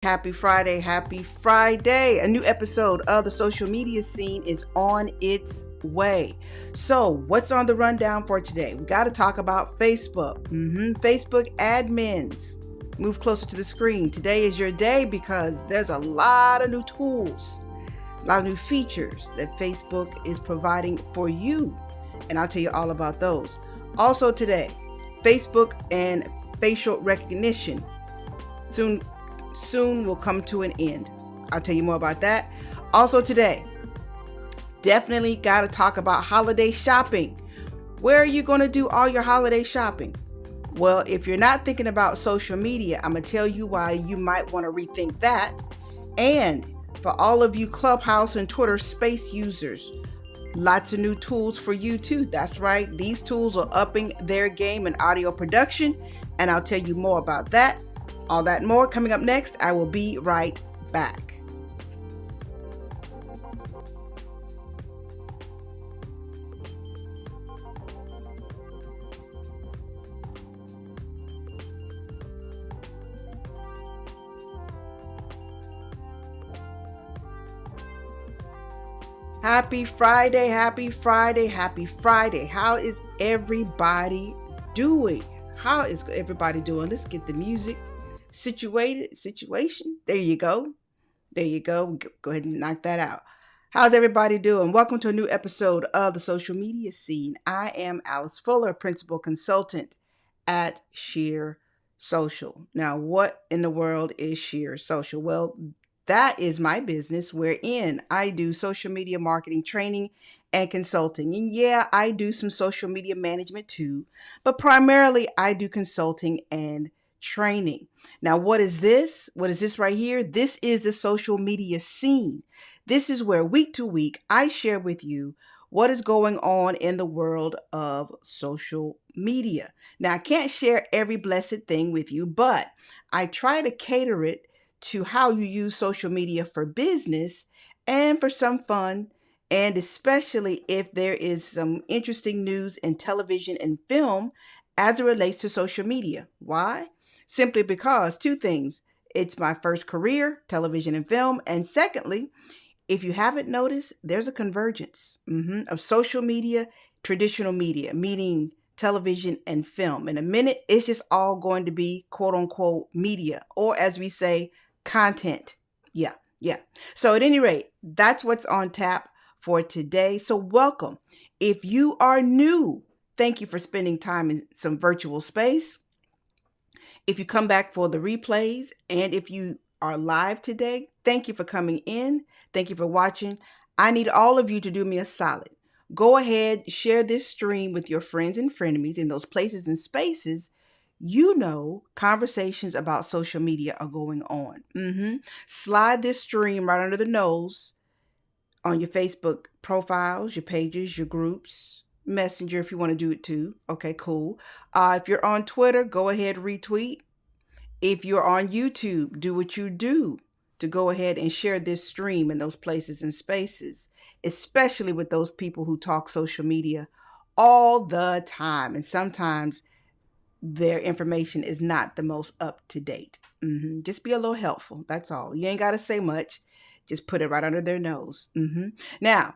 Happy Friday, happy Friday. A new episode of the social media scene is on its way. So, what's on the rundown for today? We got to talk about Facebook. Facebook admins. Move closer to the screen. Today is your day because there's a lot of new tools, a lot of new features that Facebook is providing for you. And I'll tell you all about those. Also today, Facebook and facial recognition soon will come to an end. I'll tell you more about that. Also today, definitely got to talk about holiday shopping. Where are you going to do all your holiday shopping? Well, if you're not thinking about social media, I'm going to tell you why you might want to rethink that. And for all of you Clubhouse and Twitter Space users, lots of new tools for you too. That's right. These tools are upping their game in audio production, and I'll tell you more about that. All that more coming up next. I will be right back. Happy Friday, happy Friday, happy Friday. How is everybody doing? How is everybody doing? Let's get the music situation. There you go. There you go. Go ahead and knock that out. How's everybody doing? Welcome to a new episode of the social media scene. I am Alice Fuller, principal consultant at Sheer Social. Now, what in the world is Sheer Social? Well, that is my business wherein I do social media marketing training and consulting. And yeah, I do some social media management too, but primarily I do consulting and training. Now, what is this? What is this right here? This is the social media scene. This is where week to week I share with you what is going on in the world of social media. Now, I can't share every blessed thing with you, but I try to cater it to how you use social media for business and for some fun, and especially if there is some interesting news in television and film as it relates to social media. Why? Simply because two things. It's my first career, television and film. And secondly, if you haven't noticed, there's a convergence of social media, traditional media, meaning television and film. In a minute, it's just all going to be quote unquote media, or as we say, content. Yeah. So at any rate, that's what's on tap for today. So welcome. If you are new, thank you for spending time in some virtual space. If you come back for the replays, and if you are live today, thank you for coming in. Thank you for watching. I need all of you to do me a solid. Go ahead, share this stream with your friends and frenemies in those places and spaces conversations about social media are going on. Slide this stream right under the nose on your Facebook profiles, your pages, your groups, Messenger if you want to do it too. Okay, cool. If you're on Twitter, go ahead, retweet. If you're on YouTube, do what you do to go ahead and share this stream in those places and spaces, especially with those people who talk social media all the time. And sometimes their information is not the most up to date. Just be a little helpful. That's all. You ain't got to say much. Just put it right under their nose. Now,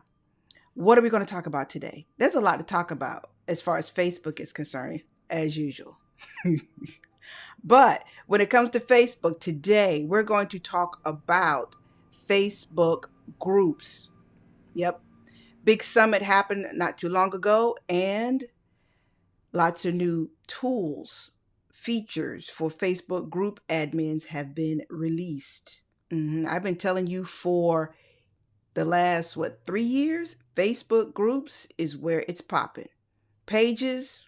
what are we going to talk about today? There's a lot to talk about as far as Facebook is concerned, as usual. But when it comes to Facebook today, we're going to talk about Facebook groups. Yep. Big summit happened not too long ago, and lots of new tools, features for Facebook group admins have been released. I've been telling you for the last, 3 years, Facebook groups is where it's popping. Pages,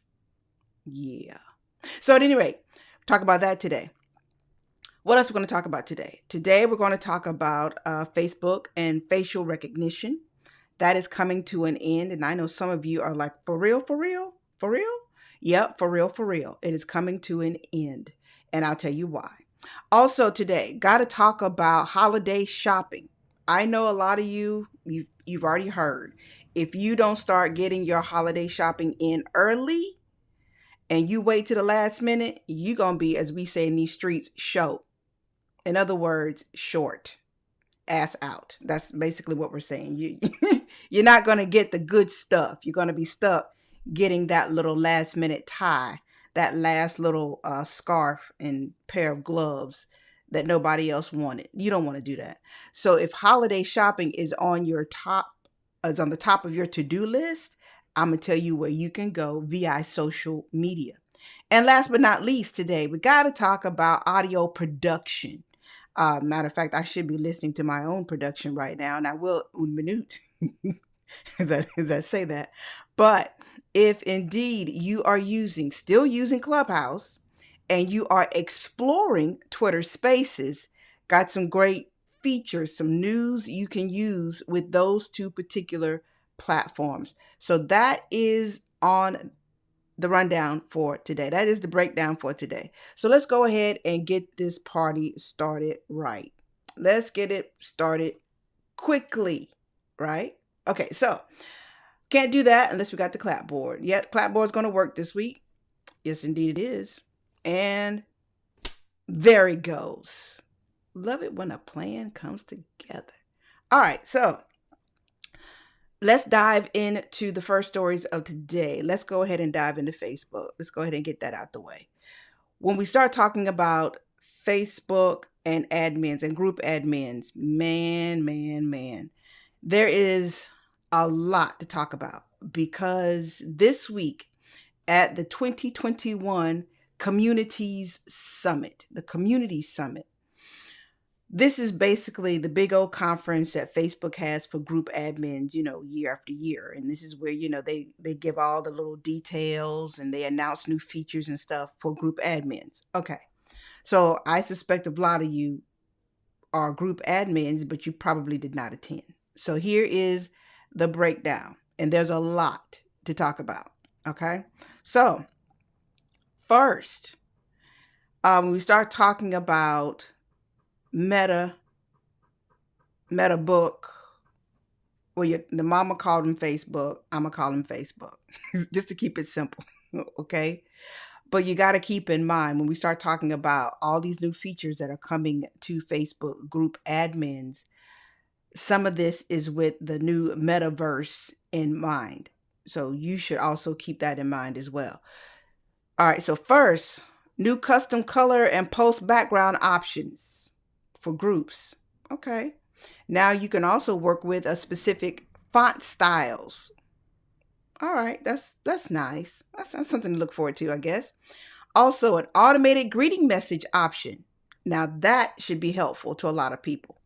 yeah. So at any rate, talk about that today. What else are we going to talk about today? Today, we're going to talk about Facebook and facial recognition. That is coming to an end. And I know some of you are like, for real? Yep, for real. It is coming to an end. And I'll tell you why. Also today, got to talk about holiday shopping. I know a lot of you've already heard. If you don't start getting your holiday shopping in early and you wait to the last minute, you're going to be, as we say in these streets, show. In other words, short. Ass out. That's basically what we're saying. You're not going to get the good stuff. You're going to be stuck getting that little last minute tie, that last little scarf and pair of gloves that nobody else wanted. You don't want to do that. So if holiday shopping is on the top of your to-do list, I'm going to tell you where you can go via social media. And last but not least, today we got to talk about audio production. Matter of fact, I should be listening to my own production right now, and I will une minute as I say that. But if indeed you are still using Clubhouse, and you are exploring Twitter Spaces, got some great features, some news you can use with those two particular platforms. So that is on the rundown for today. That is the breakdown for today. So let's go ahead and get this party started right. Let's get it started quickly, right? Okay, so can't do that unless we got the clapboard. Yep, clapboard's going to work this week. Yes, indeed it is. And there it goes. Love it when a plan comes together. All right, so let's dive into the first stories of today. Let's go ahead and dive into Facebook. Let's go ahead and get that out the way. When we start talking about Facebook and admins and group admins, man, there is a lot to talk about because this week at the 2021 Communities Summit, the Community Summit, this is basically the big old conference that Facebook has for group admins, year after year. And this is where, they give all the little details and they announce new features and stuff for group admins. Okay. So I suspect a lot of you are group admins, but you probably did not attend. So here is the breakdown. And there's a lot to talk about. Okay. So first, when we start talking about Meta book. Well, the mama called him Facebook. I'm going to call him Facebook just to keep it simple. Okay. But you got to keep in mind when we start talking about all these new features that are coming to Facebook group admins, some of this is with the new metaverse in mind. So you should also keep that in mind as well. All right. So first, new custom color and post background options for groups. Okay. Now you can also work with a specific font styles. All right, that's nice. That's something to look forward to, I guess. Also, an automated greeting message option. Now that should be helpful to a lot of people,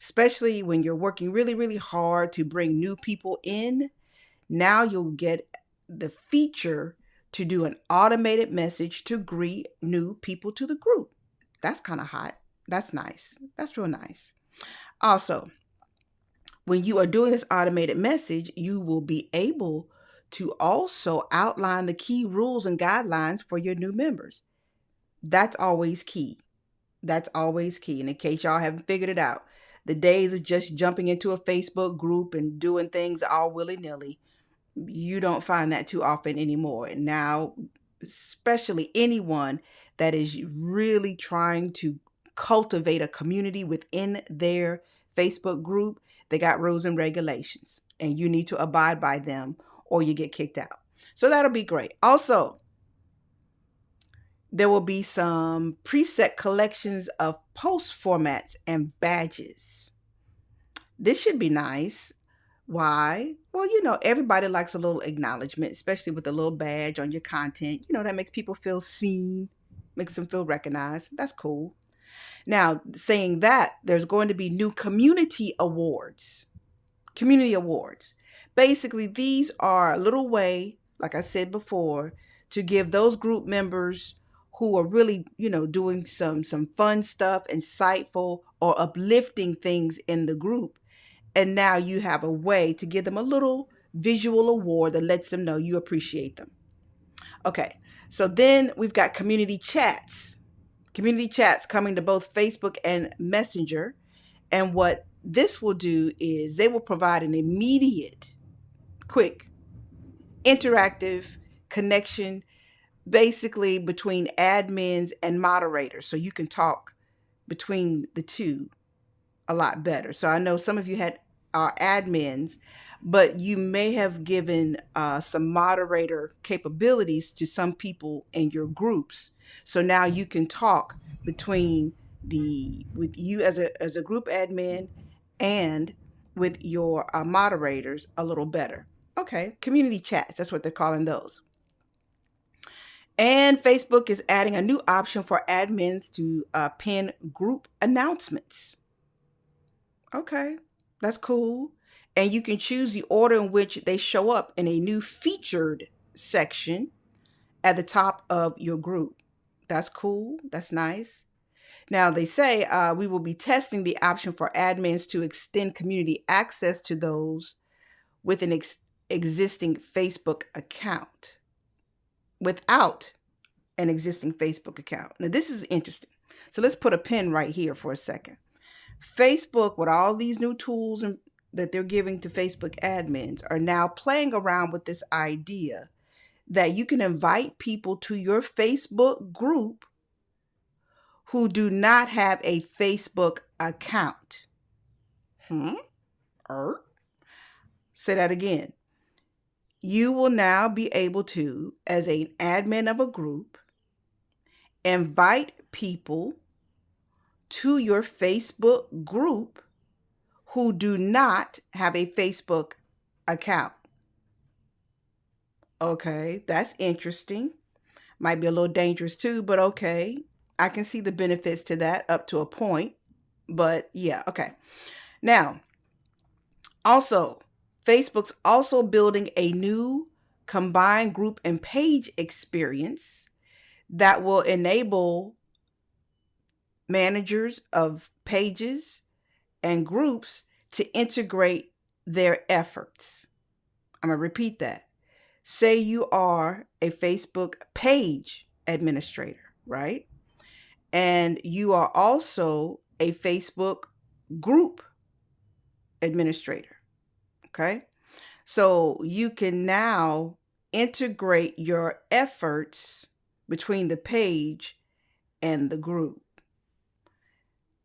especially when you're working really, really hard to bring new people in. Now you'll get the feature to do an automated message to greet new people to the group. That's kind of hot. That's nice. That's real nice. Also, when you are doing this automated message, you will be able to also outline the key rules and guidelines for your new members. That's always key. That's always key. And in case y'all haven't figured it out, the days of just jumping into a Facebook group and doing things all willy-nilly, you don't find that too often anymore. And now, especially anyone that is really trying to cultivate a community within their Facebook group, they got rules and regulations, and you need to abide by them or you get kicked out. So that'll be great. Also, there will be some preset collections of post formats and badges. This should be nice. Why? Well, everybody likes a little acknowledgement, especially with a little badge on your content. That makes people feel seen, makes them feel recognized. That's cool. Now, saying that, there's going to be new community awards. Community awards. Basically, these are a little way, like I said before, to give those group members who are really, doing some fun stuff, insightful or uplifting things in the group. And now you have a way to give them a little visual award that lets them know you appreciate them. Okay, so then we've got community chats. Community chats coming to both Facebook and Messenger. And what this will do is they will provide an immediate, quick, interactive connection basically between admins and moderators. So you can talk between the two a lot better. So I know some of you are admins, but you may have given some moderator capabilities to some people in your groups. So now you can talk between with you as a group admin and with your moderators a little better. Okay, community chats, that's what they're calling those. And Facebook is adding a new option for admins to pin group announcements. Okay, that's cool. And you can choose the order in which they show up in a new featured section at the top of your group. That's cool. That's nice. Now, they say we will be testing the option for admins to extend community access to those with an existing Facebook account without an existing Facebook account. Now, this is interesting. So let's put a pin right here for a second. Facebook, with all these new tools that they're giving to Facebook admins, are now playing around with this idea that you can invite people to your Facebook group who do not have a Facebook account. Say that again. You will now be able to, as an admin of a group, invite people to your Facebook group who do not have a Facebook account. Okay, that's interesting. Might be a little dangerous too, but okay. I can see the benefits to that up to a point. But yeah, okay. Now, also, Facebook's also building a new combined group and page experience that will enable managers of pages and groups to integrate their efforts. I'm going to repeat that. Say you are a Facebook page administrator, right? And you are also a Facebook group administrator, okay? So you can now integrate your efforts between the page and the group.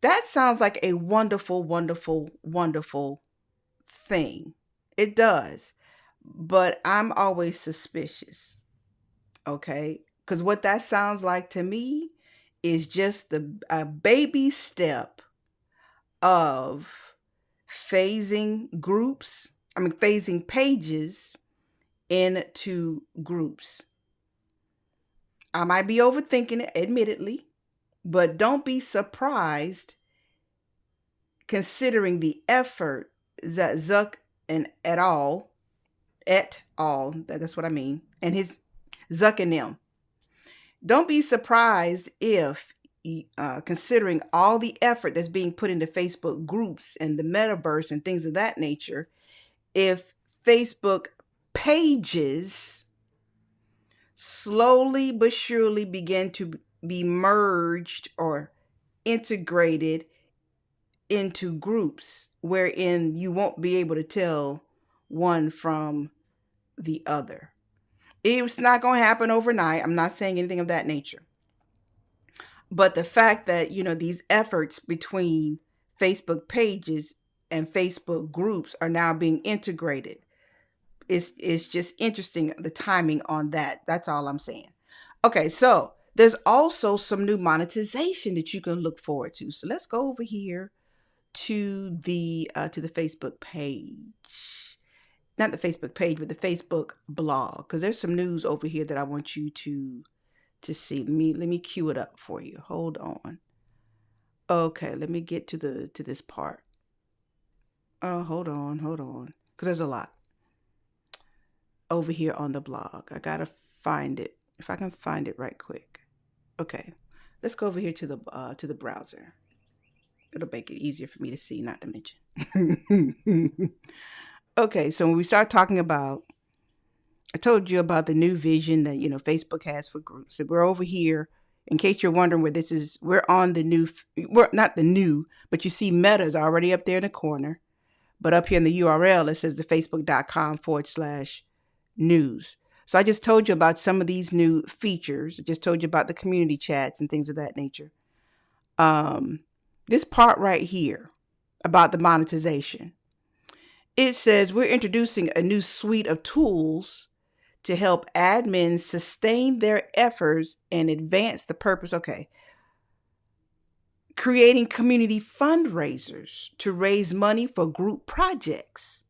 That sounds like a wonderful, wonderful, wonderful thing. It does. But I'm always suspicious, okay? Because what that sounds like to me is just a baby step of phasing pages into groups. I might be overthinking it, admittedly, but don't be surprised considering the effort that Zuck and that's what I mean, and his Zuck and them. Don't be surprised if, considering all the effort that's being put into Facebook groups and the metaverse and things of that nature, if Facebook pages slowly but surely begin to be merged or integrated into groups wherein you won't be able to tell one from the other. It's not going to happen overnight. I'm not saying anything of that nature. But the fact that, these efforts between Facebook pages and Facebook groups are now being integrated is just interesting, the timing on that. That's all I'm saying. Okay, so there's also some new monetization that you can look forward to. So let's go over here to the Facebook page. Not the Facebook page, but the Facebook blog, because there's some news over here that I want you to see. Let me cue it up for you. Hold on. Okay, let me get to this part. Oh, hold on, because there's a lot over here on the blog. I gotta find it. If I can find it right quick. Okay, let's go over here to the browser. It'll make it easier for me to see, not to mention. Okay, so when we start talking about, I told you about the new vision that, Facebook has for groups. So we're over here, in case you're wondering where this is, we're on we're not the new, but you see Meta's already up there in the corner. But up here in the URL, it says the facebook.com/news. So I just told you about some of these new features. I just told you about the community chats and things of that nature. This part right here about the monetization. It says we're introducing a new suite of tools to help admins sustain their efforts and advance the purpose. Okay. Creating community fundraisers to raise money for group projects.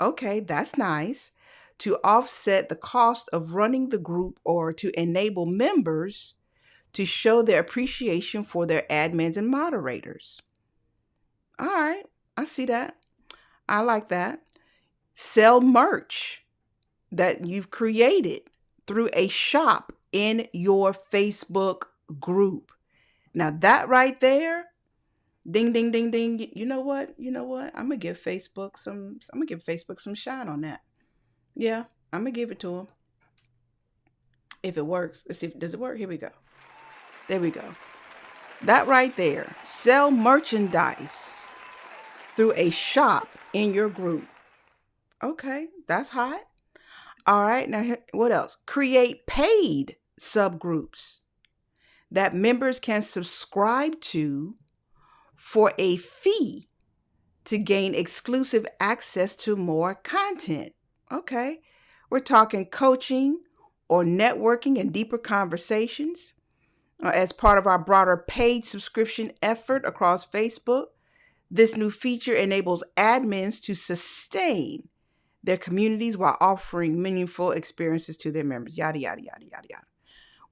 Okay, that's nice. To offset the cost of running the group or to enable members to show their appreciation for their admins and moderators. All right, I see that. I like that. Sell merch that you've created through a shop in your Facebook group. Now, that right there, ding, ding, ding, ding. You know what? You know what? I'm gonna give Facebook some. I'm gonna give Facebook some shine on that. Yeah, I'm gonna give it to them if it works. Let's see if does it work. Here we go. There we go. That right there. Sell merchandise through a shop in your group. Okay, that's hot. All right, now what else? Create paid subgroups that members can subscribe to for a fee to gain exclusive access to more content. Okay, we're talking coaching or networking and deeper conversations. As part of our broader paid subscription effort across Facebook, this new feature enables admins to sustain their communities while offering meaningful experiences to their members. Yada, yada, yada, yada, yada.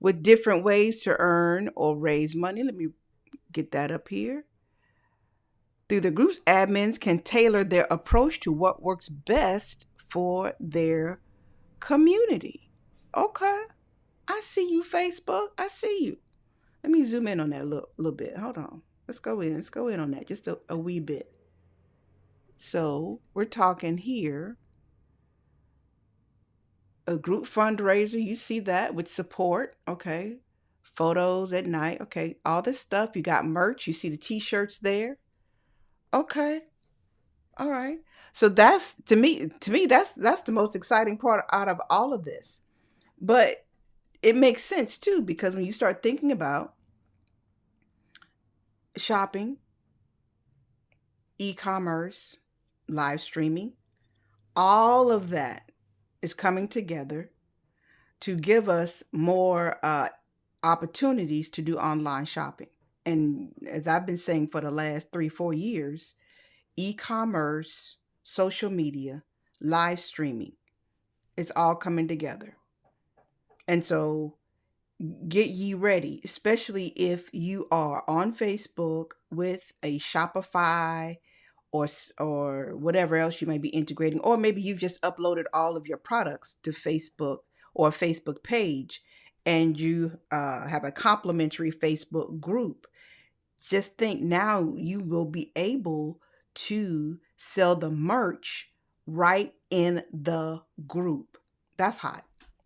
With different ways to earn or raise money. Let me get that up here. Through the group's admins can tailor their approach to what works best for their community. Okay. I see you, Facebook. I see you. Let me zoom in on that a little bit. Hold on. Let's go in. Let's go in on that just a wee bit. So we're talking here a group fundraiser. You see that with support. Okay. Photos at night. Okay. All this stuff. You got merch. You see the t-shirts there. Okay. All right. So that's to me that's the most exciting part out of all of this. But it makes sense too because when you start thinking about shopping, e-commerce, live streaming, all of that is coming together to give us more opportunities to do online shopping. And as I've been saying for the last 3-4 years, e-commerce, social media, live streaming, it's all coming together. And so get ye ready, especially if you are on Facebook with a Shopify or whatever else you may be integrating, or maybe you've just uploaded all of your products to Facebook or a Facebook page, and you have a complimentary Facebook group. Just think now you will be able to sell the merch right in the group. That's hot.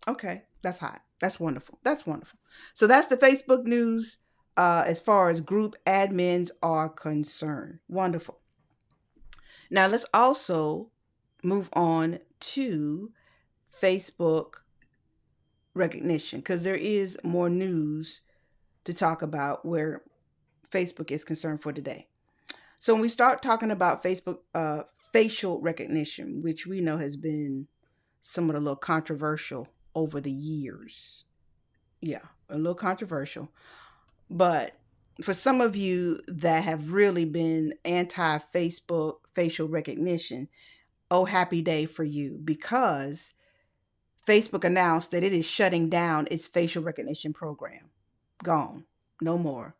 Okay, that's hot. That's wonderful. That's wonderful. So that's the Facebook news as far as group admins are concerned. Wonderful. Now let's also move on to Facebook recognition because there is more news to talk about where Facebook is concerned for today. So when we start talking about Facebook facial recognition, which we know has been somewhat a little controversial over the years. Yeah, a little controversial. But for some of you that have really been anti Facebook facial recognition, oh, happy day for you because Facebook announced that it is shutting down its facial recognition program. Gone. No more.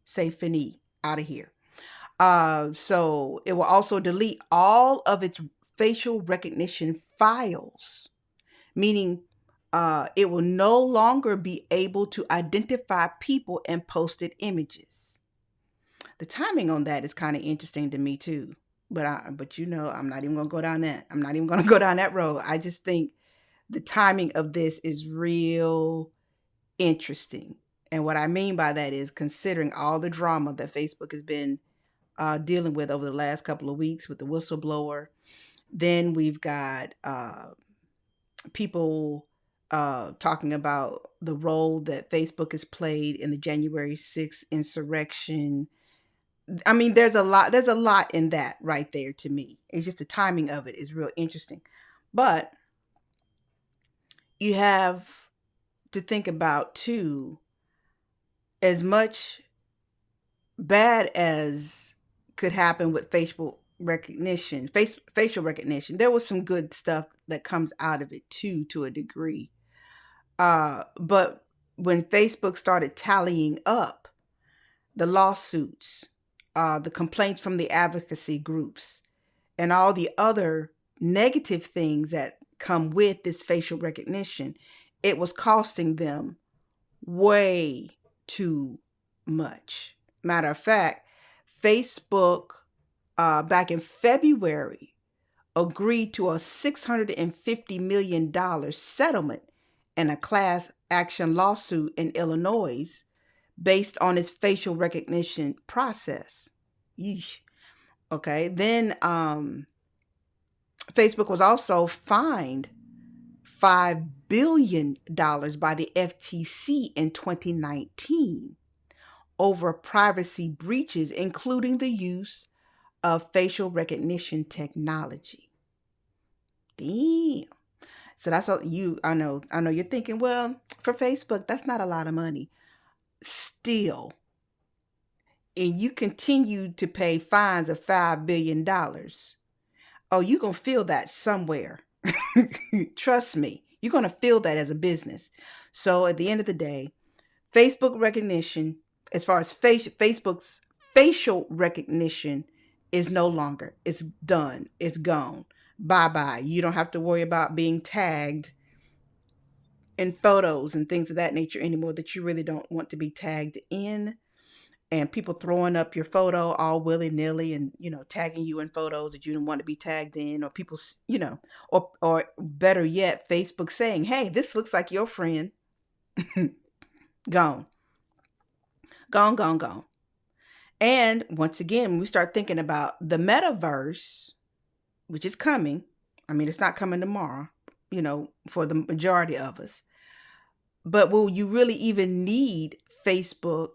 Say fini. Out of here. So it will also delete all of its facial recognition files, meaning it will no longer be able to identify people and posted images. The timing on that is kind of interesting to me too. But I'm not even gonna go down that. I'm not even gonna go down that road. I just think the timing of this is real interesting. And what I mean by that is considering all the drama that Facebook has been dealing with over the last couple of weeks with the whistleblower. Then we've got people talking about the role that Facebook has played in the January 6th insurrection. I mean, there's a lot in that right there to me. It's just the timing of it is real interesting. But you have to think about too, as much bad as could happen with facial recognition, there was some good stuff that comes out of it too, to a degree. But when Facebook started tallying up the lawsuits, the complaints from the advocacy groups, and all the other negative things that come with this facial recognition, it was costing them way too much. Matter of fact, Facebook, back in February, agreed to a $650 million settlement in a class action lawsuit in Illinois based on its facial recognition process. Yeesh. Okay. Then Facebook was also fined $5 billion by the FTC in 2019 over privacy breaches, including the use of facial recognition technology. Damn. So that's all you, I know you're thinking, well, for Facebook, that's not a lot of money. Still, and you continue to pay fines of $5 billion. Oh, you're going to feel that somewhere. Trust me, you're going to feel that as a business. So at the end of the day, Facebook recognition, as far as Facebook's facial recognition, is no longer. It's done. It's gone. Bye bye. You don't have to worry about being tagged in photos and things of that nature anymore that you really don't want to be tagged in. And people throwing up your photo all willy nilly and, tagging you in photos that you didn't want to be tagged in, or people, or better yet, Facebook saying, hey, this looks like your friend. Gone. Gone, gone, gone. And once again, when we start thinking about the metaverse, which is coming, I mean, it's not coming tomorrow, for the majority of us. But will you really even need Facebook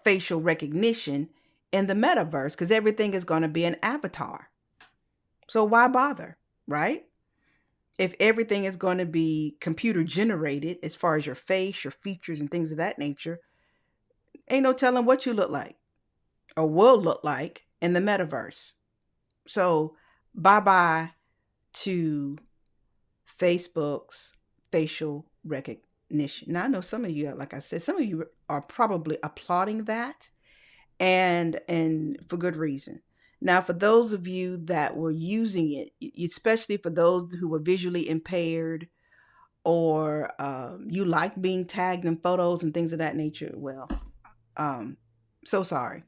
facial recognition in the metaverse? Because everything is going to be an avatar. So why bother, right? If everything is going to be computer generated as far as your face, your features, and things of that nature, ain't no telling what you look like or will look like in the metaverse. So bye-bye to Facebook's facial recognition. Now, I know some of you, like I said, some of you are probably applauding that, and for good reason. Now, for those of you that were using it, especially for those who were visually impaired, or you like being tagged in photos and things of that nature, well, so sorry.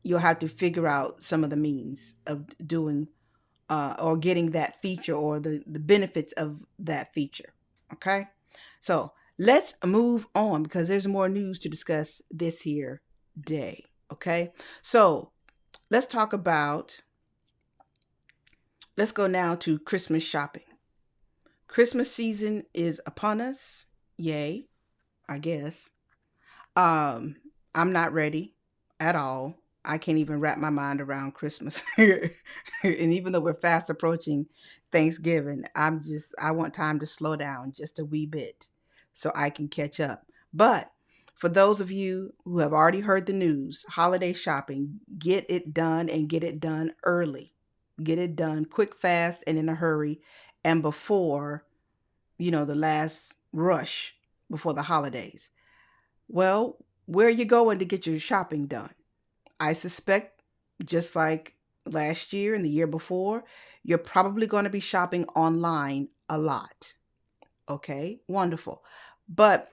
You'll have to figure out some of the means of doing or getting that feature, or the benefits of that feature. Okay. So let's move on, because there's more news to discuss this here day. Okay. So let's go now to Christmas shopping. Christmas season is upon us. Yay, I guess. I'm not ready at all. I can't even wrap my mind around Christmas. And even though we're fast approaching Thanksgiving, I want time to slow down just a wee bit so I can catch up. But for those of you who have already heard the news, holiday shopping, get it done, and get it done early. Get it done quick, fast, and in a hurry, and before, the last rush before the holidays. Well, where are you going to get your shopping done? I suspect, just like last year and the year before, you're probably going to be shopping online a lot. Okay, wonderful. But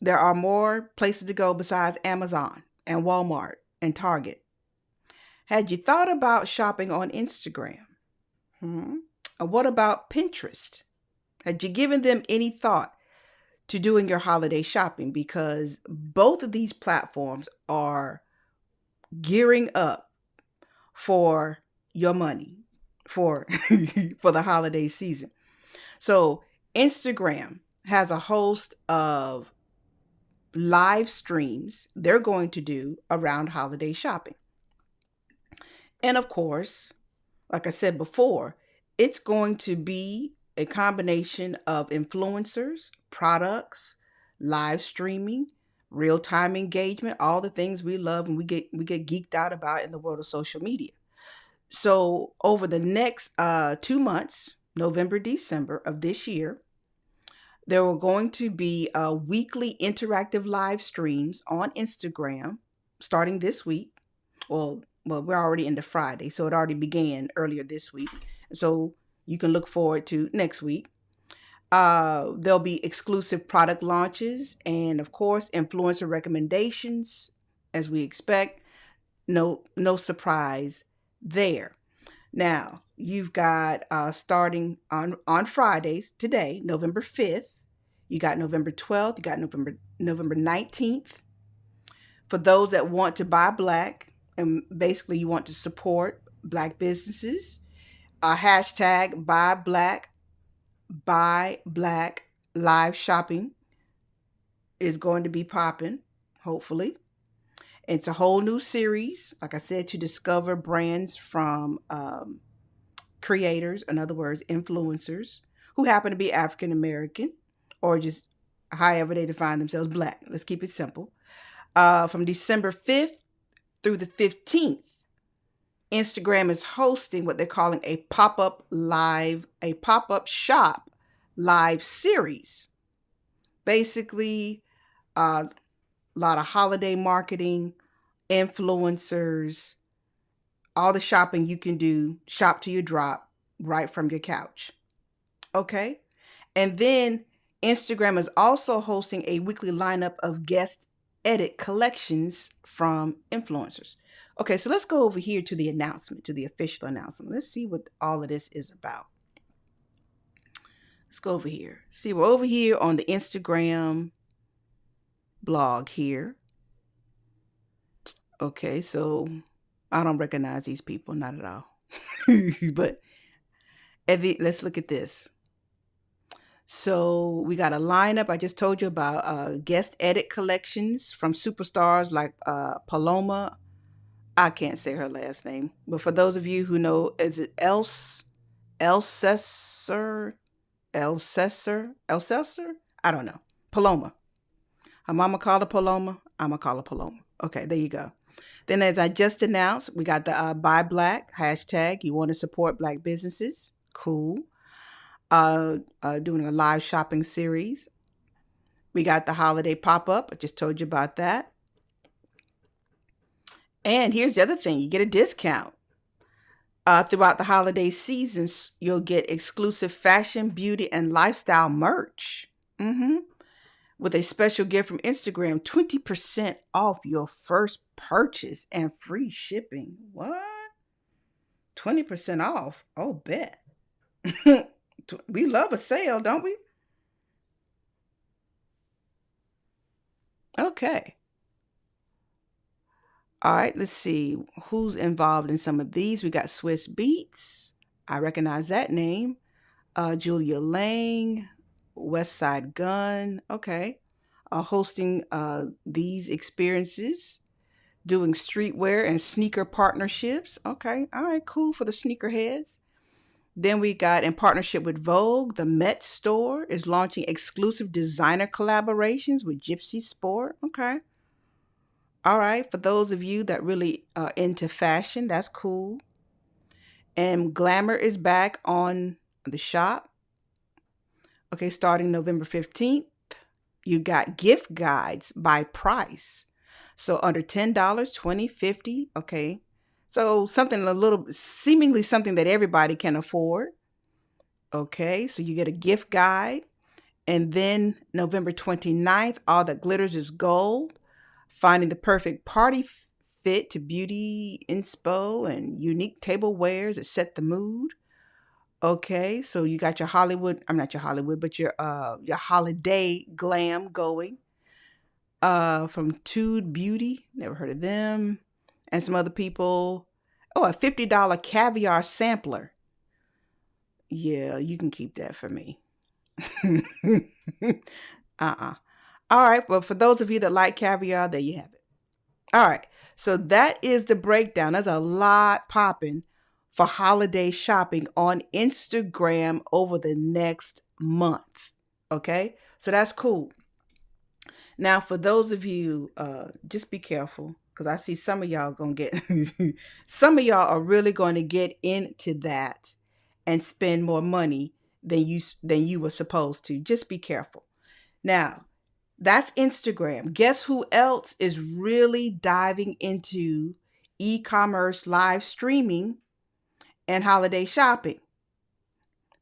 there are more places to go besides Amazon and Walmart and Target. Had you thought about shopping on Instagram? What about Pinterest? Had you given them any thought to doing your holiday shopping? Because both of these platforms are gearing up for your money for for the holiday season. So Instagram has a host of live streams they're going to do around holiday shopping. And of course, like I said before, it's going to be a combination of influencers, products, live streaming, real-time engagement, all the things we love and we get geeked out about in the world of social media. So over the next 2 months, November, December of this year, there are going to be weekly interactive live streams on Instagram starting this week. Well, we're already into Friday, so it already began earlier this week. So you can look forward to next week. There'll be exclusive product launches and, of course, influencer recommendations, as we expect. No surprise there. Now, you've got starting on Fridays today, November 5th. You got November 12th. You got November 19th. For those that want to buy black, and basically you want to support black businesses, hashtag buy black live shopping is going to be popping, hopefully. It's a whole new series, like I said, to discover brands from creators, in other words, influencers, who happen to be African American or just however they define themselves, black. Let's keep it simple. From December 5th through the 15th, Instagram is hosting what they're calling a pop-up shop live series. Basically, a lot of holiday marketing, influencers, all the shopping you can do, shop till you drop right from your couch. Okay? And then Instagram is also hosting a weekly lineup of guest edit collections from influencers. Okay, so let's go over here to the announcement, to the official announcement. Let's see what all of this is about. Let's go over here. See, we're over here on the Instagram blog here. Okay, so I don't recognize these people, not at all. But let's look at this. So we got a lineup. I just told you about guest edit collections from superstars like Paloma. I can't say her last name, but for those of you who know, is it Elsesser? I don't know. Paloma. Her mama called her Paloma. I'm going to call her Paloma. Okay, there you go. Then, as I just announced, we got the Buy Black hashtag. You want to support black businesses. Cool. Doing a live shopping series. We got the holiday pop-up. I just told you about that. And here's the other thing. You get a discount. Throughout the holiday seasons, you'll get exclusive fashion, beauty, and lifestyle merch. With a special gift from Instagram, 20% off your first purchase and free shipping. What? 20% off? Oh, bet. We love a sale, don't we? Okay. All right, let's see who's involved in some of these. We got Swiss Beats. I recognize that name. Julia Lang, West Side Gun. Okay. Hosting these experiences, doing streetwear and sneaker partnerships. Okay. All right, cool for the sneakerheads. Then we got, in partnership with Vogue, the Met store is launching exclusive designer collaborations with Gypsy Sport. Okay. All right. For those of you that really are into fashion, that's cool. And Glamour is back on the shop. Okay. Starting November 15th, you got gift guides by price. So under $10, 20, 50. Okay. So seemingly something that everybody can afford. Okay. So you get a gift guide. And then November 29th, All That Glitters is Gold. Finding the perfect party fit to beauty inspo and unique tablewares that set the mood. Okay, so you got your Hollywood, I'm not your Hollywood, but your holiday glam going. From Tude Beauty, never heard of them. And some other people. Oh, a $50 caviar sampler. Yeah, you can keep that for me. All right. Well, for those of you that like caviar, there you have it. All right. So that is the breakdown. There's a lot popping for holiday shopping on Instagram over the next month. Okay. So that's cool. Now, for those of you, just be careful because I see some of y'all gonna get, some of y'all are really going to get into that and spend more money than you were supposed to. Just be careful. Now, that's Instagram. Guess who else is really diving into e-commerce live streaming and holiday shopping?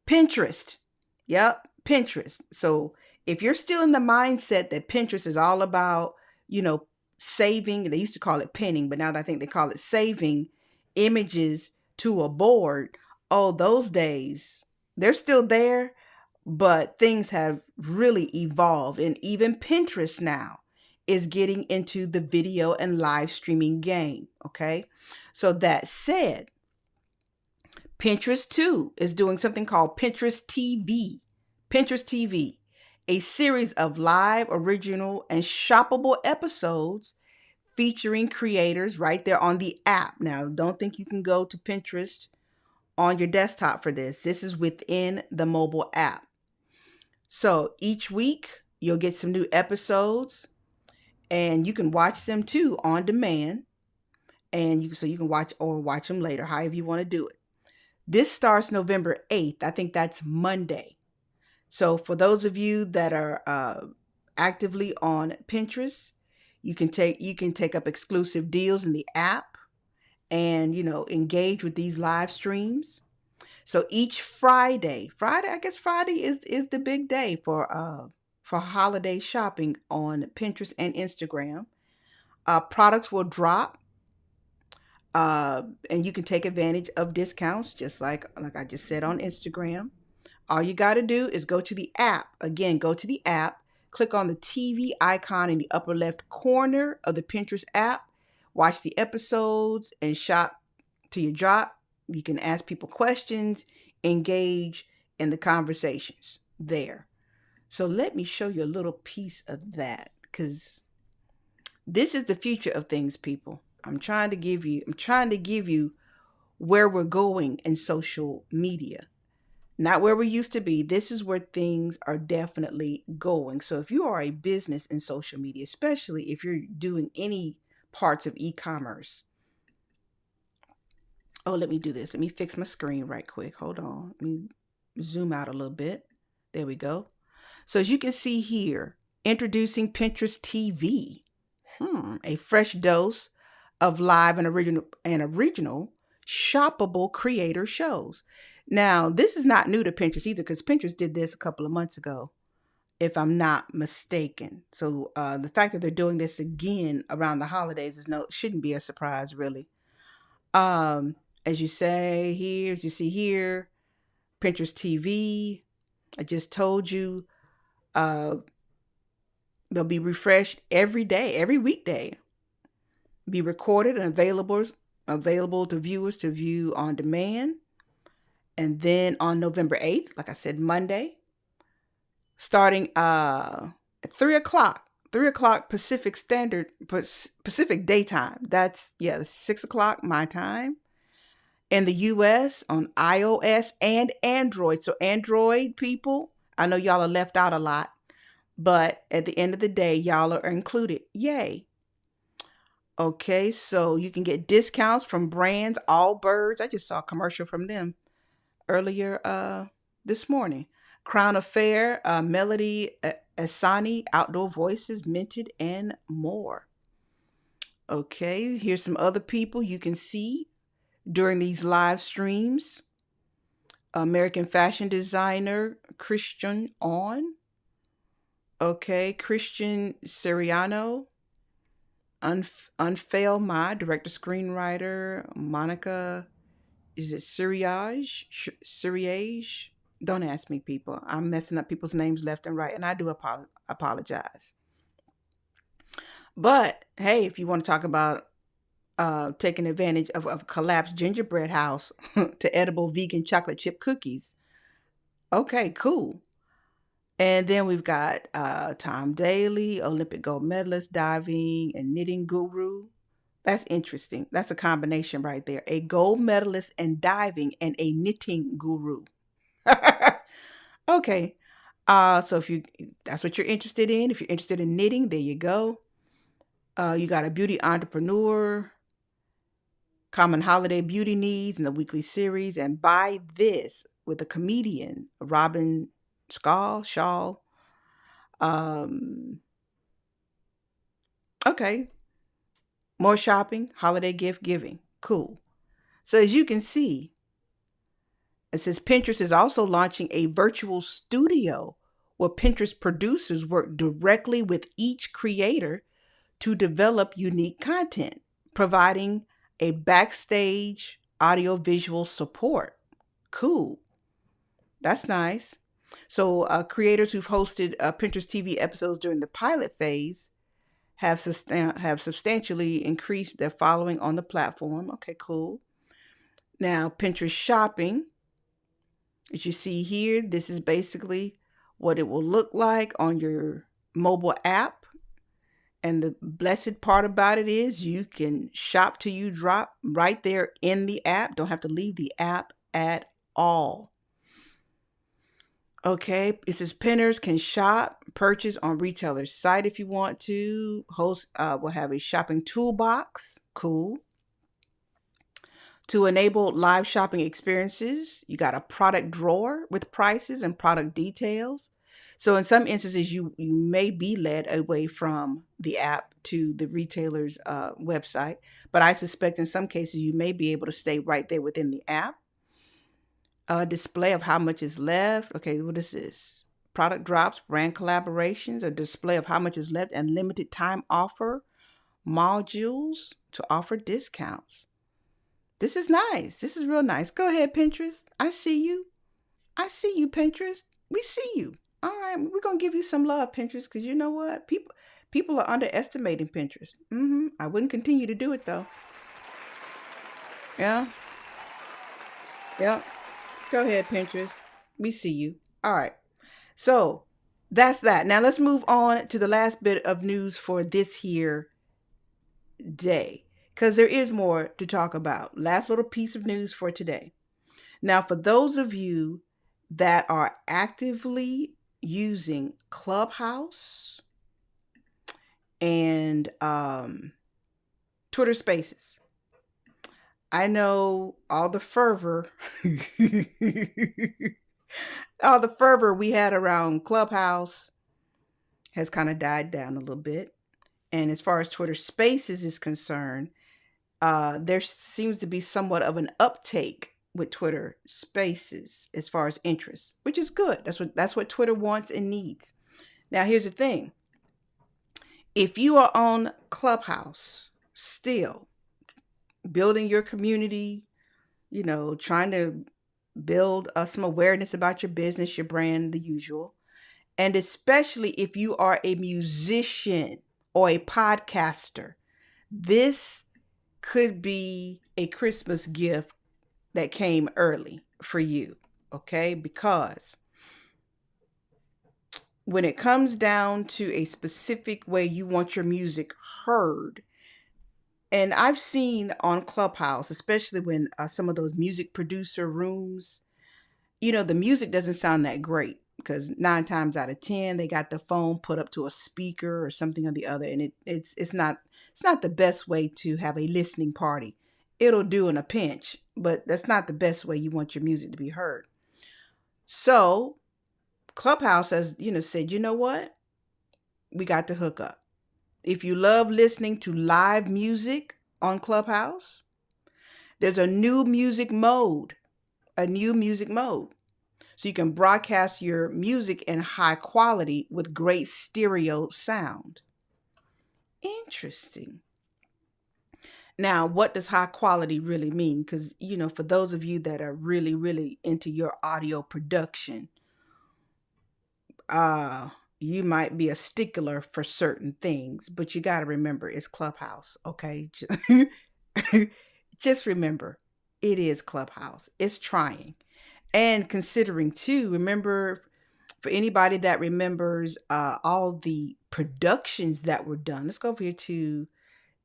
Pinterest. Yep, Pinterest. So if you're still in the mindset that Pinterest is all about, you know, saving, they used to call it pinning, but now I think they call it saving images to a board. Oh, those days, they're still there, but things have really evolved. And even Pinterest now is getting into the video and live streaming game. Okay. So that said, Pinterest too is doing something called Pinterest TV. Pinterest TV, a series of live, original, and shoppable episodes featuring creators right there on the app. Now, don't think you can go to Pinterest on your desktop for this. This is within the mobile app. So each week, you'll get some new episodes and you can watch them too on demand. And you can watch them later, however you want to do it. This starts November 8th. I think that's Monday. So for those of you that are actively on Pinterest, you can take up exclusive deals in the app and engage with these live streams. So each Friday, I guess Friday is the big day for holiday shopping on Pinterest and Instagram. Products will drop, and you can take advantage of discounts, just like I just said on Instagram. All you got to do is go to the app. Again, go to the app, click on the TV icon in the upper left corner of the Pinterest app, watch the episodes, and shop till you drop. You can ask people questions, engage in the conversations there. So let me show you a little piece of that because this is the future of things, people. I'm trying to give you where we're going in social media. Not where we used to be. This is where things are definitely going. So if you are a business in social media, especially if you're doing any parts of e-commerce. Oh, let me do this. Let me fix my screen right quick. Hold on. Let me zoom out a little bit. There we go. So as you can see here, introducing Pinterest TV. A fresh dose of live and original shoppable creator shows. Now, this is not new to Pinterest either because Pinterest did this a couple of months ago, if I'm not mistaken. So the fact that they're doing this again around the holidays shouldn't be a surprise, really. Um, as you see here, Pinterest TV. I just told you uh, they'll be refreshed every day, every weekday. Be recorded and available to viewers to view on demand. And then on November 8th, like I said, Monday, starting at 3 o'clock Pacific daytime. That's 6 o'clock my time. In the US on iOS and Android. So Android people, I know y'all are left out a lot, but at the end of the day, y'all are included. Yay. Okay, so you can get discounts from brands, Allbirds. I just saw a commercial from them earlier this morning. Crown Affair, Melody Asani, Outdoor Voices, Minted, and more. Okay, here's some other people you can see during these live streams. American fashion designer Christian On. Okay, Christian Siriano. Unfail My, director screenwriter. Monica, is it Siriage? Siriage? Don't ask me, people. I'm messing up people's names left and right, and I do apologize. But hey, if you want to talk about taking advantage of a collapsed gingerbread house to edible vegan chocolate chip cookies, okay, cool. And then we've got Tom Daly, Olympic gold medalist, diving and knitting guru. That's interesting. That's a combination right there. A gold medalist in diving and a knitting guru. Okay. So if you that's what you're interested in, if you're interested in knitting, there you go. You got a beauty entrepreneur, common holiday beauty needs in the weekly series, and buy this with a comedian, Robin Shaw. Um, okay, more shopping, holiday gift giving. Cool. So as you can see, it says Pinterest is also launching a virtual studio where Pinterest producers work directly with each creator to develop unique content, providing a backstage audio-visual support. Cool. That's nice. So, creators who've hosted Pinterest TV episodes during the pilot phase have substantially increased their following on the platform. Okay, cool. Now, Pinterest shopping, as you see here, this is basically what it will look like on your mobile app. And the blessed part about it is you can shop till you drop right there in the app. Don't have to leave the app at all. Okay, it says pinners can shop, purchase on retailer's site if you want to. Host will have a shopping toolbox. Cool. To enable live shopping experiences, you got a product drawer with prices and product details. So in some instances, you may be led away from the app to the retailer's website, but I suspect in some cases you may be able to stay right there within the app. A display of how much is left. Okay, what is this? Product drops, brand collaborations, a display of how much is left, and limited time offer modules to offer discounts. This is nice. This is real nice. Go ahead, Pinterest. I see you. I see you, Pinterest. We see you. All right, we're gonna give you some love, Pinterest, because you know what? People are underestimating Pinterest. I wouldn't continue to do it though. Yeah, yeah. Go ahead, Pinterest. We see you. All right. So that's that. Now let's move on to the last bit of news for this here day, because there is more to talk about. Last little piece of news for today. Now, for those of you that are actively using Clubhouse and Twitter Spaces, I know all the fervor, all the fervor we had around Clubhouse has kind of died down a little bit. And as far as Twitter Spaces is concerned, there seems to be somewhat of an uptake with Twitter Spaces as far as interest, which is good. That's what Twitter wants and needs. Now, here's the thing: if you are on Clubhouse still building your community, trying to build some awareness about your business, your brand, the usual, and especially if you are a musician or a podcaster, this could be a Christmas gift that came early for you, okay? Because when it comes down to a specific way you want your music heard, and I've seen on Clubhouse, especially when some of those music producer rooms, the music doesn't sound that great because 9 times out of 10 they got the phone put up to a speaker or something or the other, and it's not the best way to have a listening party. It'll do in a pinch, but that's not the best way you want your music to be heard. So Clubhouse has, said, you know what? We got to hook up. If you love listening to live music on Clubhouse, there's a new music mode. So you can broadcast your music in high quality with great stereo sound. Interesting. Now, what does high quality really mean? Because, for those of you that are really, really into your audio production, you might be a stickler for certain things, but you got to remember it's Clubhouse, okay? Just remember, it is Clubhouse. It's trying. And considering too, remember For anybody that remembers all the productions that were done, let's go over here to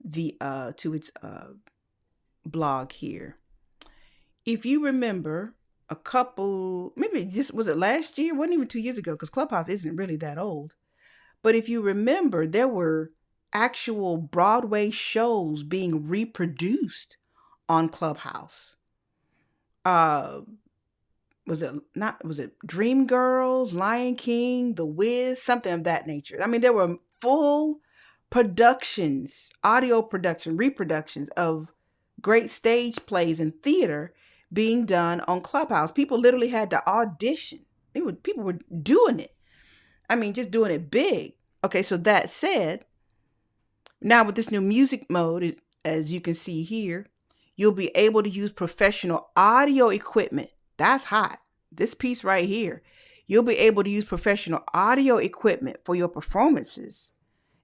its blog here. If you remember a couple, maybe just was it last year? It wasn't even 2 years ago because Clubhouse isn't really that old. But if you remember, there were actual Broadway shows being reproduced on Clubhouse. Was it Dreamgirls, Lion King, The Wiz, something of that nature. I mean, there were full productions, audio production, reproductions of great stage plays and theater being done on Clubhouse. People literally had to audition. People were doing it. I mean, just doing it big. Okay, so that said, now with this new music mode, as you can see here, you'll be able to use professional audio equipment. That's hot. This piece right here. You'll be able to use professional audio equipment for your performances.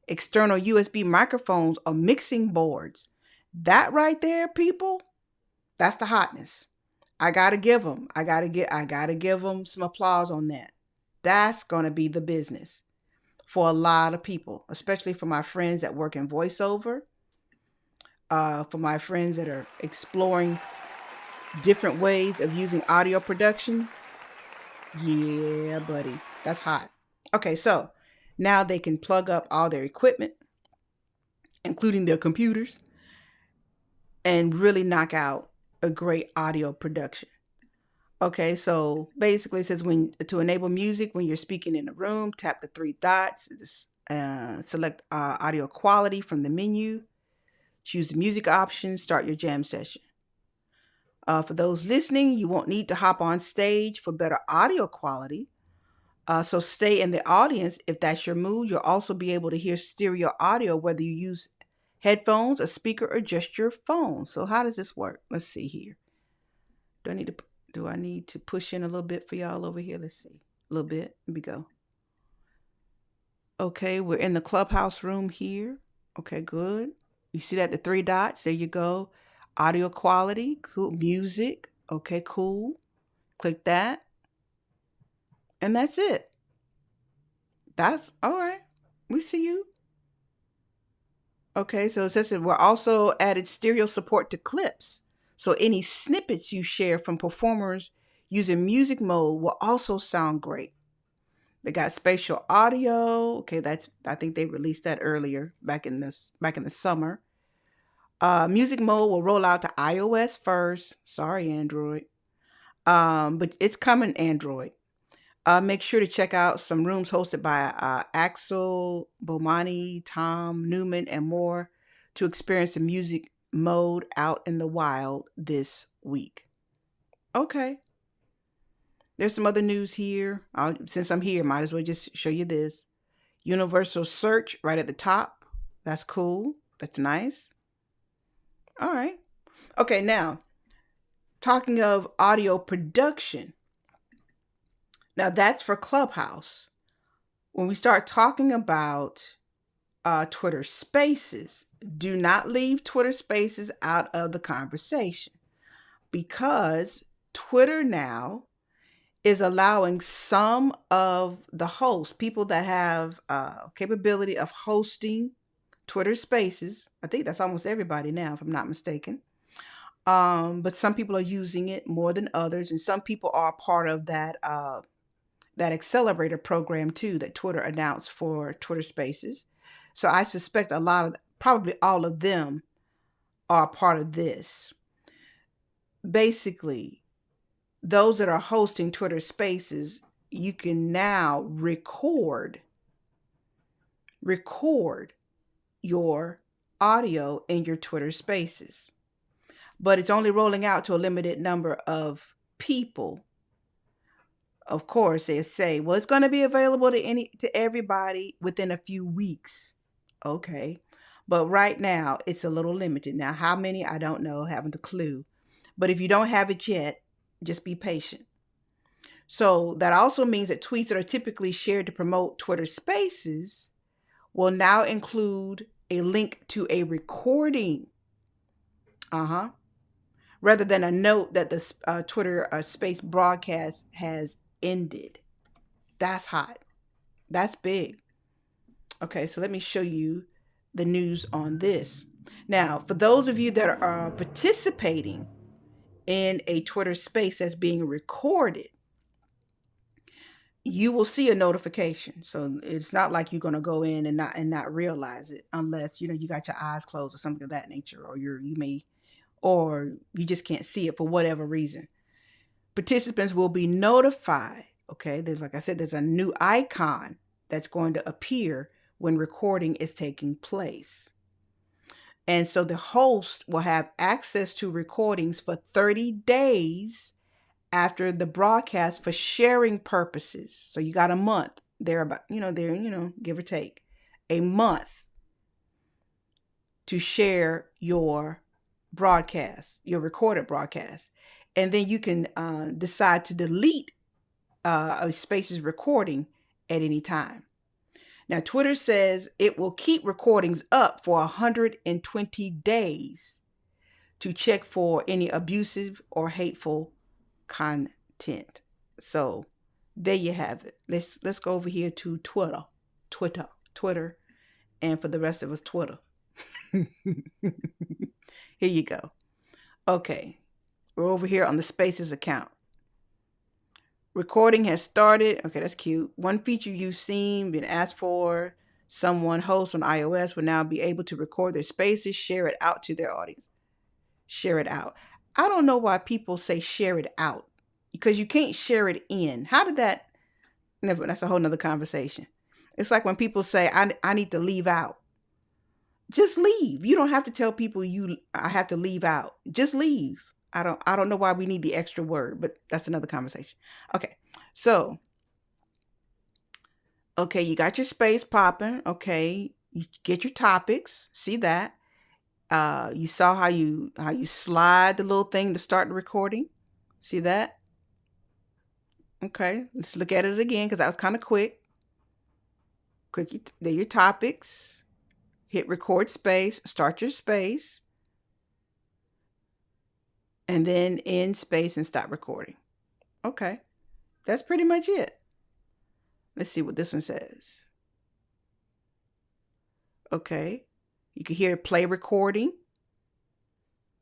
External USB microphones or mixing boards. That right there, people, that's the hotness. I gotta give them some applause on that. That's gonna be the business for a lot of people, especially for my friends that work in voiceover, for my friends that are exploring different ways of using audio production. Yeah, buddy, that's hot. Okay, so now they can plug up all their equipment, including their computers, and really knock out a great audio production. Okay, so basically it says when to enable music when you're speaking in a room, tap the three dots, select audio quality from the menu, choose the music option, start your jam session. For those listening, you won't need to hop on stage for better audio quality. So stay in the audience if that's your mood. You'll also be able to hear stereo audio whether you use headphones, a speaker, or just your phone. So how does this work? Let's see here. Do I need to push in a little bit for y'all over here? Let's see. A little bit. Here we go. Okay, we're in the Clubhouse room here. Okay, good. You see that? The three dots. There you go. Audio quality. Cool. Music. Okay, cool. Click that. And that's it. That's all right. We see you. Okay, so it says that we're also added stereo support to clips. So any snippets you share from performers using music mode will also sound great. They got spatial audio. Okay, I think they released that earlier back in the summer. Music mode will roll out to iOS first. Sorry, Android. But it's coming Android. Make sure to check out some rooms hosted by Axel Bomani, Tom Newman, and more to experience the music mode out in the wild this week. Okay. There's some other news here. Since I'm here, might as well just show you this. Universal search right at the top. That's cool. That's nice. All right. Okay, now, talking of audio production. Now, that's for Clubhouse. When we start talking about Twitter Spaces, do not leave Twitter Spaces out of the conversation because Twitter now is allowing some of the hosts, people that have capability of hosting Twitter Spaces. I think that's almost everybody now, if I'm not mistaken. But some people are using it more than others, and some people are part of that accelerator program too that Twitter announced for Twitter Spaces. So I suspect probably all of them are part of this. Basically, those that are hosting Twitter Spaces, you can now record your audio in your Twitter Spaces. But it's only rolling out to a limited number of people. Of course, they say, well, it's going to be available to everybody within a few weeks. Okay. But right now, it's a little limited. Now, how many? I don't know. Haven't a clue. But if you don't have it yet, just be patient. So that also means that tweets that are typically shared to promote Twitter Spaces will now include a link to a recording. Rather than a note that the Twitter Space broadcast has ended. That's hot. That's big. Okay, so let me show you the news on this. Now, for those of you that are participating in a Twitter space that's being recorded, you will see a notification. So it's not like you're going to go in and not realize it, unless you got your eyes closed or something of that nature, or or you just can't see it for whatever reason. Participants will be notified. Okay, like I said, there's a new icon that's going to appear when recording is taking place. And so the host will have access to recordings for 30 days after the broadcast for sharing purposes. So you got a month there, about, give or take a month to share your broadcast, your recorded broadcast. And then you can decide to delete a space's recording at any time. Now, Twitter says it will keep recordings up for 120 days to check for any abusive or hateful content. So there you have it. Let's go over here to Twitter, and for the rest of us, Twitter. Here you go. Okay, we're over here on the Spaces account. Recording has started. Okay, that's cute. One feature you've seen been asked for. Someone hosts on iOS will now be able to record their spaces, share it out to their audience. Share it out. I don't know why people say share it out, because you can't share it in. How did that? Never. That's a whole nother conversation. It's like when people say, I need to leave out. Just leave. You don't have to tell people I have to leave out. Just leave. I don't know why we need the extra word, but that's another conversation. Okay. So, okay, you got your space popping. Okay. You get your topics. See that? You saw how you slide the little thing to start the recording. See that? Okay. Let's look at it again, because that was kind of quick. There are your topics. Hit record space. Start your space. And then end space and stop recording. Okay. That's pretty much it. Let's see what this one says. Okay. You can hear play recording.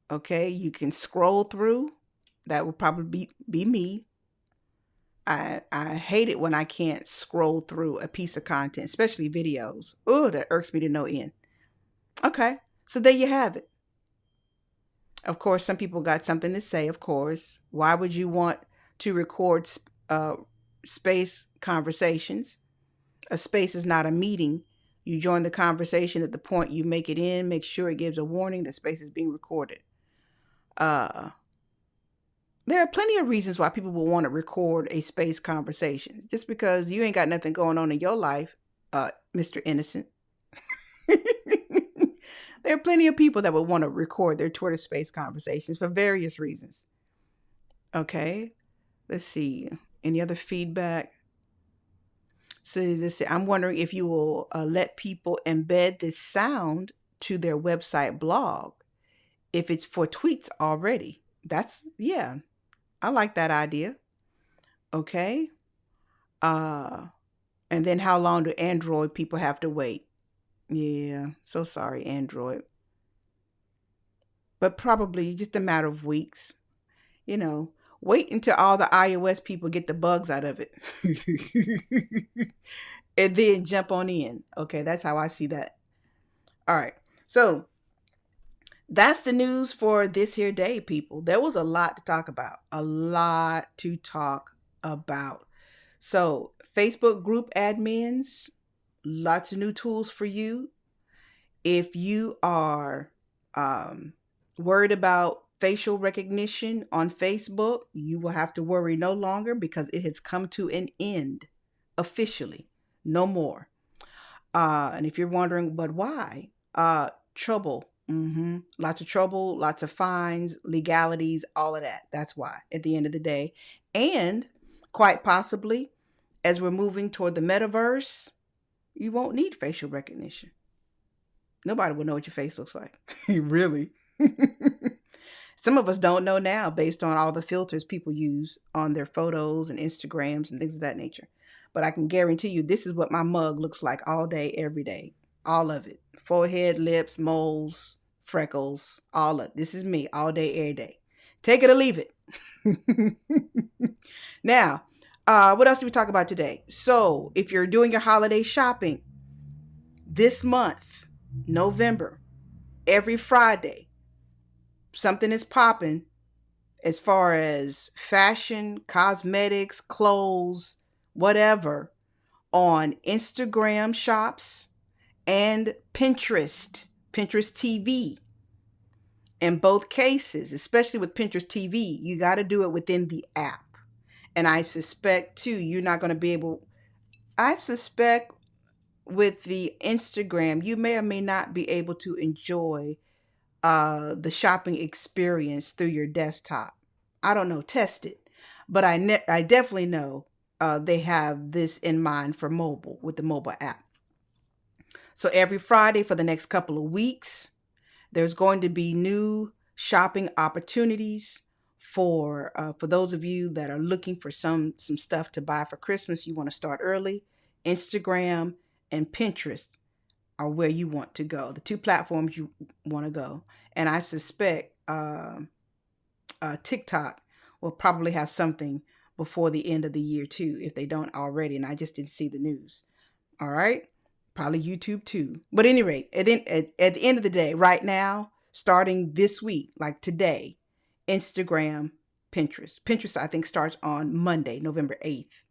Okay. You can scroll through. That would probably be me. I hate it when I can't scroll through a piece of content, especially videos. Oh, that irks me to no end. Okay. So there you have it. Of course, some people got something to say, of course. Why would you want to record space conversations? A space is not a meeting. You join the conversation at the point you make it in. Make sure it gives a warning that space is being recorded. There are plenty of reasons why people will want to record a space conversation. Just because you ain't got nothing going on in your life, Mr. Innocent. There are plenty of people that would want to record their Twitter space conversations for various reasons. Okay, let's see. Any other feedback? So I'm wondering if you will let people embed this sound to their website blog if it's for tweets already. Yeah, I like that idea. Okay. And then how long do Android people have to wait? Yeah, so sorry, Android. But probably just a matter of weeks. Wait until all the iOS people get the bugs out of it. And then jump on in. Okay, that's how I see that. All right. So that's the news for this here day, people. There was a lot to talk about. So Facebook group admins, lots of new tools for you. If you are worried about facial recognition on Facebook, you will have to worry no longer, because it has come to an end officially. No more. And if you're wondering, but why? Trouble. Lots of trouble, lots of fines, legalities, all of that. That's why, at the end of the day. And quite possibly, as we're moving toward the metaverse, you won't need facial recognition. Nobody will know what your face looks like. Really. Some of us don't know now, based on all the filters people use on their photos and Instagrams and things of that nature. but I can guarantee you this is what my mug looks like all day, every day. All of it. Forehead, lips, moles, freckles, all of it. This is me all day, every day. Take it or leave it. Now, what else did we talk about today? So, if you're doing your holiday shopping this month, November, every Friday, something is popping as far as fashion, cosmetics, clothes, whatever, on Instagram shops and Pinterest TV. In both cases, especially with Pinterest TV, you got to do it within the app. And I suspect too, you're not going to be able, I suspect with the Instagram, you may or may not be able to enjoy the shopping experience through your desktop. I don't know, test it. But I definitely know they have this in mind for mobile with the mobile app. So every Friday for the next couple of weeks, there's going to be new shopping opportunities for those of you that are looking for some stuff to buy for Christmas. You want to start early. Instagram and Pinterest are where you want to go. The two platforms you want to go. And I suspect TikTok will probably have something before the end of the year too, if they don't already. And I just didn't see the news. All right. Probably YouTube too. But at any rate, at the end of the day, right now, starting this week, like today, Instagram, Pinterest. Pinterest, I think, starts on Monday, November 8th.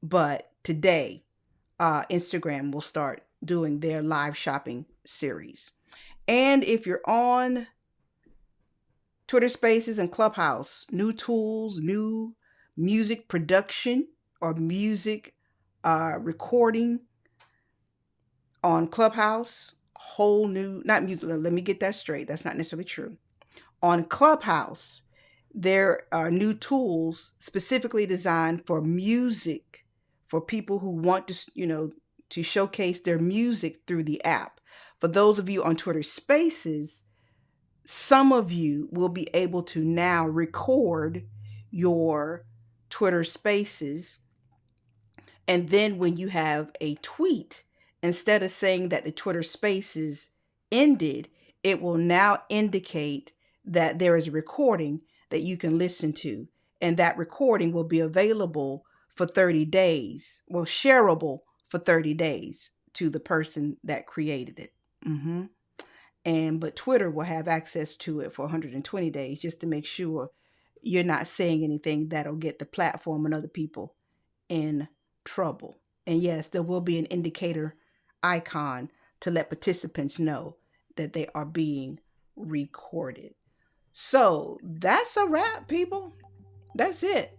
But today, Instagram will start doing their live shopping series. And if you're on Twitter Spaces and Clubhouse, new tools, new music production or music recording on Clubhouse, whole new, not music, let me get that straight. That's not necessarily true. On Clubhouse, there are new tools specifically designed for music, for people who want to, to showcase their music through the app. For those of you on Twitter Spaces, some of you will be able to now record your Twitter Spaces. And then when you have a tweet, instead of saying that the Twitter Spaces ended, it will now indicate that there is a recording that you can listen to. And that recording will be available for 30 days. Well, shareable for 30 days to the person that created it. But Twitter will have access to it for 120 days just to make sure you're not saying anything that'll get the platform and other people in trouble. And yes, there will be an indicator icon to let participants know that they are being recorded. So that's a wrap, people. That's it.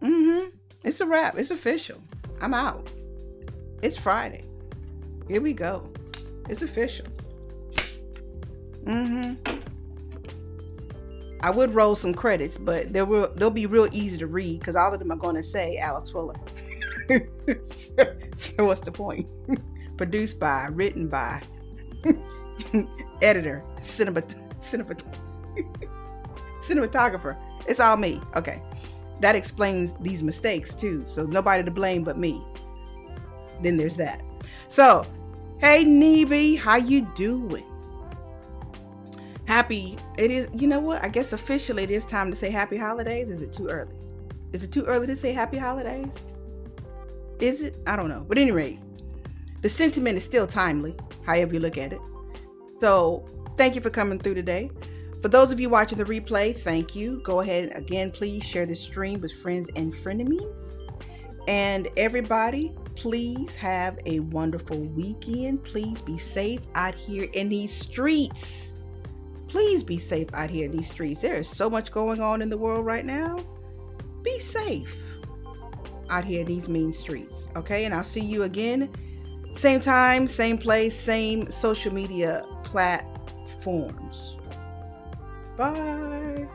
It's a wrap. It's official. I'm out. It's Friday. Here we go. It's official. I would roll some credits, but they'll be real easy to read because all of them are going to say Alice Fuller. So what's the point? Produced by, written by, editor, cinematographer. It's all me. Okay. That explains these mistakes too. So nobody to blame but me. Then there's that. So, hey Nevi, how you doing? It is, you know what? I guess officially it is time to say happy holidays. Is it too early? Is it too early to say happy holidays? Is it? I don't know. But at any rate, the sentiment is still timely, however you look at it. So thank you for coming through today. For those of you watching the replay, thank you. Go ahead and again, please share this stream with friends and frenemies. And everybody, please have a wonderful weekend. Please be safe out here in these streets. Please be safe out here in these streets. There is so much going on in the world right now. Be safe out here in these mean streets. Okay, and I'll see you again. Same time, same place, same social media platforms. Bye.